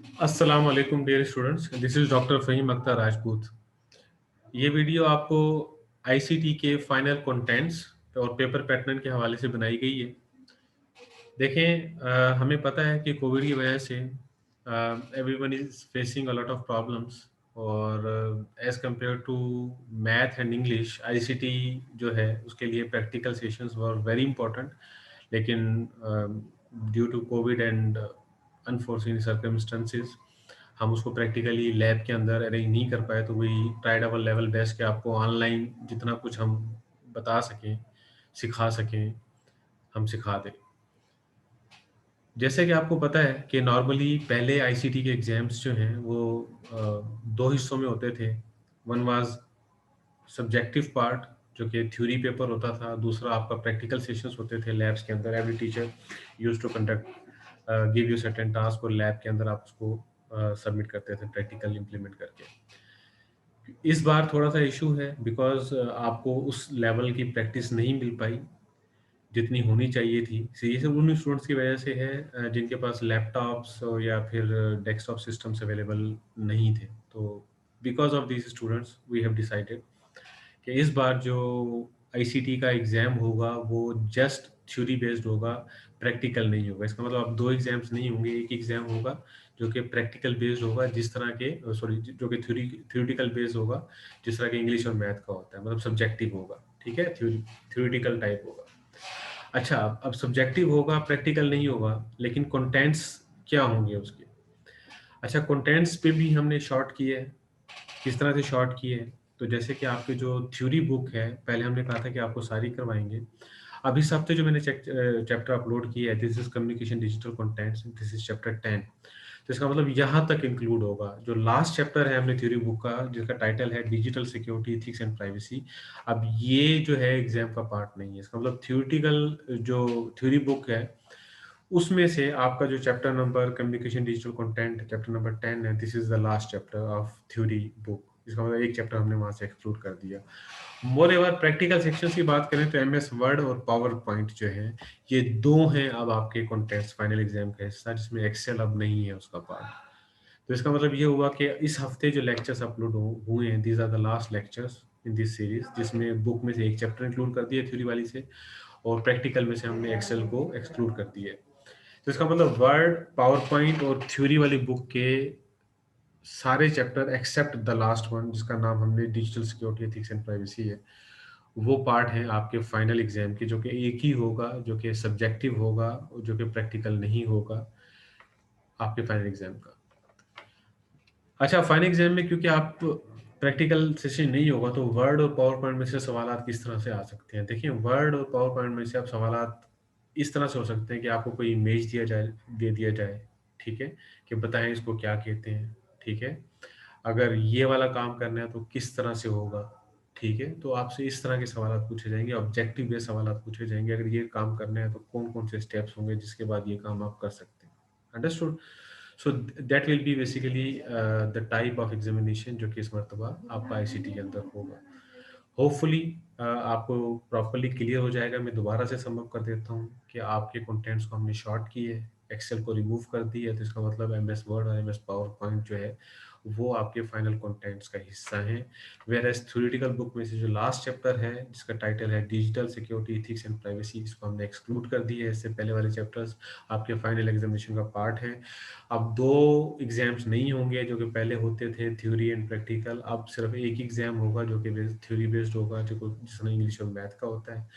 अस्सलाम वालेकुम dear students, this is doctor Fahim Akhtar Rajput. ये वीडियो आपको आईसीटी के फाइनल कंटेंट्स और पेपर पैटर्न के हवाले से बनाई गई है। देखें, हमें पता है कि कोविड की वजह से everyone is facing a lot of problems और as compare to math and English, ICT जो है उसके लिए practical sessions were very important. लेकिन due to COVID and unforeseen circumstances हम उसको प्रैक्टिकली लैब के अंदर अरेंज नहीं कर पाए, तो we tried our level best कि आपको ऑनलाइन जितना कुछ हम बता सकें, सिखा सकें, हम सिखा दें। जैसे कि आपको पता है कि नॉर्मली पहले आईसीटी के एग्ज़ाम्स जो हैं वो 2 हिस्सों में होते थे। वन वाज़ सब्जेक्टिव पार्ट, जो कि थ्योरी पेपर होता था। दूसरा आपका प्रैक्टिकल सेशंस होते थे लैब्स के अंदर। Every teacher used to conduct give you certain task और लैब के अंदर आप उसको सबमिट करते थे प्रैक्टिकल इम्प्लीमेंट करके। इस बार थोड़ा-सा इश्यू है बिकॉज़ आपको उस लेवल की प्रैक्टिस नहीं मिल पाई, जितनी होनी चाहिए थी। सी ये सब उन स्टूडेंट्स की वजह से है जिनके पास लैपटॉप्स या फिर डेस्कटॉप सिस्टम्स अवेलेबल नहीं थे। तो because of these students we have decided कि इस बार जो आईसीटी का एग्ज़ाम होगा वो जस्ट थ्योरी बेस्ड होगा, प्रैक्टिकल नहीं होगा। इसका मतलब अब 2 एग्ज़ाम्स नहीं होंगे, एक एग्ज़ाम होगा जो कि प्रैक्टिकल बेस्ड होगा, जिस तरह के सॉरी जो कि थ्योरेटिकल बेस्ड होगा, जिस तरह के इंग्लिश और मैथ का होता है, मतलब सब्जेक्टिव होगा, ठीक है? थ्योरेटिकल टाइप होगा। अच्छा, अब सब्जेक्टिव होगा, प्रैक्टिकल नहीं होगा, लेकिन कंटेंट्स क्या होंगे उसके? अच्छा, कंटेंट्स पे भी हमने शॉर्ट किए हैं। किस तरह से शॉर्ट किए हैं? तो जैसे कि आपकी जो थ्योरी बुक है, पहले हमने कहा था कि आपको सारी करवाएँगे। अब इस हफ्ते जो मैंने चैप्टर अपलोड किया है, this is communication digital contents, this is chapter 10। तो इसका मतलब यहाँ तक इंक्लूड होगा। जो लास्ट चैप्टर है हमने थ्योरी बुक का, जिसका टाइटल है digital security, ethics and privacy, अब ये जो है एग्ज़ाम का पार्ट नहीं है। इसका मतलब थ्योरेटिकल जो थ्योरी बुक है, उसमें से आपका जो chapter number communication digital content chapter number 10 है, this is the last chapter of theory book. इसका मतलब एक चैप्टर हमने वहाँ से एक्सक्लूड कर दिया। मोreओवर प्रैक्टिकल सेक्शंस की बात करें तो एमएस वर्ड और पावर पॉइंट जो है, ये 2 हैं अब आपके कंटेंट्स फाइनल एग्ज़ाम का हिस्सा, जिसमें एक्सेल अब नहीं है उसका पार्ट। तो इसका मतलब ये हुआ कि इस हफ्ते जो लेक्चर्स अपलोड हुए हैं, these are the last lectures in this series, जिसमें बुक में से एक चैप्टर इंक्लूड कर दिया थ्योरी वाली से और प्रैक्टिकल में से हमने एक्सेल को एक्सक्लूड कर दिया है। तो इसका मतलब वर्ड, पावर पॉइंट और थ्योरी वाली बुक के सारे chapter except the last one, जिसका नाम हमने digital security, ethics and privacy है, वो पार्ट है आपके फाइनल एग्जाम के, जो कि एक ही होगा, जो कि सब्जेक्टिव होगा और जो कि प्रैक्टिकल नहीं होगा आपके फाइनल एग्जाम का। अच्छा, फाइनल एग्जाम में क्योंकि आप प्रैक्टिकल सेशन नहीं होगा, तो वर्ड और पावर पॉइंट में से सवालात किस तरह से आ सकते हैं? देखिए, वर्ड और पावर पॉइंट में से आप सवालात इस तरह से हो सकते हैं कि आपको कोई इमेज दे दिया जाए, ठीक है? कि बताएँ इसको क्या कहते हैं, ठीक है? अगर ये वाला काम करना है तो किस तरह से होगा, ठीक है? तो आपसे इस तरह के सवालात पूछे जाएँगे, ऑब्जेक्टिव बेस्ड सवालात पूछे जाएँगे। अगर ये काम करना है तो कौन-कौन से स्टेप्स होंगे जिसके बाद ये काम आप कर सकते हैं। Understood? So that will be basically the type of examination जो कि इस मर्तबा आपका आईसीटी के अंदर होगा। होपफुली आपको प्रॉपर्ली क्लियर हो जाएगा। मैं दोबारा से सम अप कर देता हूँ कि आपके कंटेंट्स को हमने शॉर्ट किए, एक्सेल को रिमूव कर दिया, तो इसका मतलब एमएस वर्ड और एमएस पावर पॉइंट जो है, वो आपके फाइनल कंटेंट्स का हिस्सा हैं। व्हेयरएज़ थ्योरेटिकल बुक में से जो लास्ट चैप्टर है, जिसका टाइटल है digital security, ethics and privacy, इसको हमने एक्सक्लूड कर दिया है। इससे पहले वाले चैप्टर्स आपके फाइनल एग्ज़ामिनेशन का पार्ट हैं। अब 2 एग्ज़ाम्स नहीं होंगे जो कि पहले होते थे, थ्योरी एंड प्रैक्टिकल। अब सिर्फ एक एग्ज़ाम होगा जो कि थ्योरी बेस्ड होगा, जिसमें इंग्लिश और मैथ का होता है।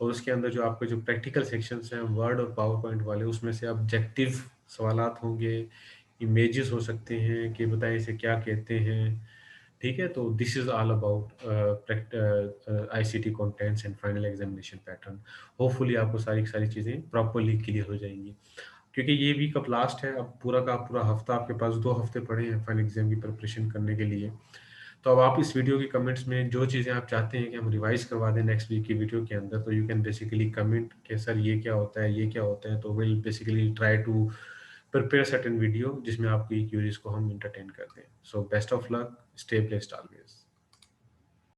और उसके अंदर जो आपके जो प्रैक्टिकल सेक्शंस हैं वर्ड और पावर पॉइंट वाले, उसमें से ऑब्जेक्टिव सवालात होंगे, इमेजेस हो सकते हैं कि बताएँ इसे क्या कहते हैं, ठीक है? तो this is all about ICT contents and final examination pattern. Hopefully आपको सारी की सारी चीज़ें प्रॉपर्ली क्लियर हो जाएँगी। क्योंकि ये वीक अब लास्ट है, अब पूरा का पूरा हफ्ता आपके पास 2 हफ्ते पड़े हैं फाइनल एग्ज़ाम की प्रिपरेशन करने के लिए। तो अब आप इस वीडियो के कमेंट्स में जो चीज़ें आप चाहते हैं कि हम रिवाइज़ करवा दें नेक्स्ट वीक की वीडियो के अंदर, तो यू कैन बेसिकली कमेंट कि सर ये क्या होता है, ये क्या होता है? तो will basically try to prepare certain video जिसमें आपकी क्वेरीज़ को हम एंटरटेन कर दें। So best of luck, stay blessed always.